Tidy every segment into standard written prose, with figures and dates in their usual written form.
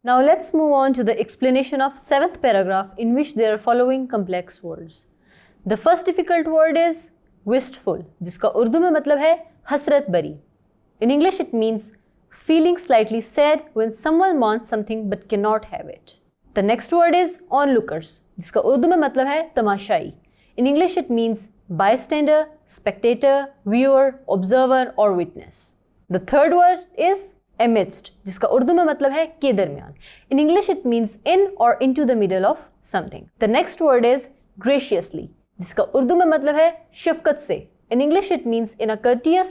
Now let's move on to the explanation of 7th paragraph in which there are following complex words. The first difficult word is wistful, जिसका उर्दू में मतलब है हसरत भरी. In English it means feeling slightly sad when someone wants something but cannot have it. The next word is onlookers, जिसका उर्दू में मतलब है तमाशाई. In English it means bystander, spectator, viewer, observer or witness. The third word is amidst, जिसका उर्दू में मतलब है के दरमियान. In English it means in or into the middle of something. The next word is graciously, जिसका उर्दू में मतलब है शफकत से. In English it means in a courteous,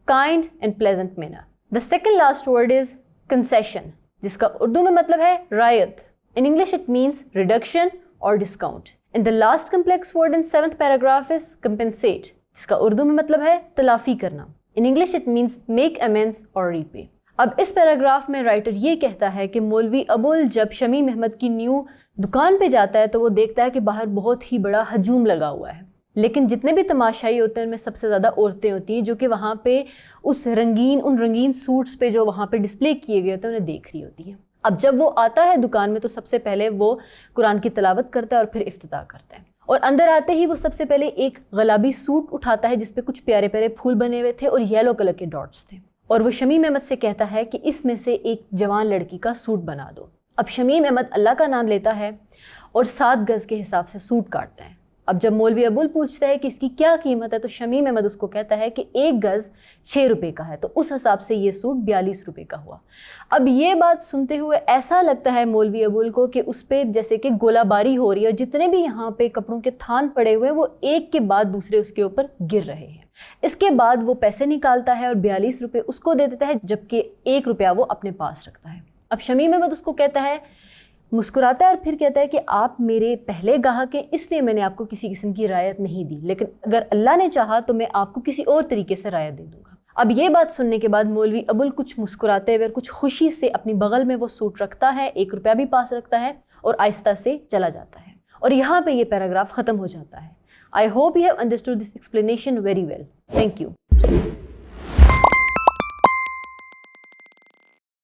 kind and pleasant manner. The second last word is concession, जिसका उर्दू में मतलब है रायत. In English it means reduction or discount. And the last complex word in 7th paragraph is compensate, जिसका उर्दू में मतलब है तलाफी करना. In English it means make amends or repay. अब इस पैराग्राफ में राइटर ये कहता है कि मौलवी अबुल जब शमीम अहमद की न्यू दुकान पे जाता है तो वो देखता है कि बाहर बहुत ही बड़ा हजूम लगा हुआ है, लेकिन जितने भी तमाशाई होते हैं उनमें सबसे ज़्यादा औरतें होती हैं जो कि वहाँ पे उन रंगीन सूट्स पे जो वहाँ पे डिस्प्ले किए गए होते हैं उन्हें देख रही होती हैं. अब जब वो आता है दुकान में तो सबसे पहले वो कुरान की तिलावत करता है और फिर इफ्तिताह करता है, और अंदर आते ही वो सबसे पहले एक गुलाबी सूट उठाता है जिस पे कुछ प्यारे प्यारे फूल बने हुए थे और येलो कलर के डॉट्स थे, और वो शमीम अहमद से कहता है कि इसमें से एक जवान लड़की का सूट बना दो. अब शमीम अहमद अल्लाह का नाम लेता है और 7 गज़ के हिसाब से सूट काटता है. अब जब मौलवी अबुल पूछता है कि इसकी क्या कीमत है तो शमीम अहमद उसको कहता है कि 1 गज़ 6 रुपये का है, तो उस हिसाब से ये सूट 42 रुपये का हुआ. अब ये बात सुनते हुए ऐसा लगता है मौलवी अबुल को कि उस पर जैसे कि गोलाबारी हो रही है और जितने भी यहाँ पे कपड़ों के थान पड़े हुए हैं वो एक के बाद दूसरे उसके ऊपर गिर रहे हैं. इसके बाद वो पैसे निकालता है और 42 रुपये उसको दे देता है, जबकि 1 रुपया वो अपने पास रखता है. अब शमीम अहमद उसको कहता है, मुस्कुराता है और फिर कहता है कि आप मेरे पहले गाहक हैं इसलिए मैंने आपको किसी किस्म की रायत नहीं दी, लेकिन अगर अल्लाह ने चाहा तो मैं आपको किसी और तरीके से रायत दे दूंगा. अब ये बात सुनने के बाद मौलवी अबुल कुछ मुस्कुराते हुए और कुछ खुशी से अपनी बगल में वो सूट रखता है, 1 रुपया भी पास रखता है और आहिस्ता से चला जाता है. और यहाँ पे ये पैराग्राफ ख़त्म हो जाता है. I hope you have understood this explanation very well. Thank you.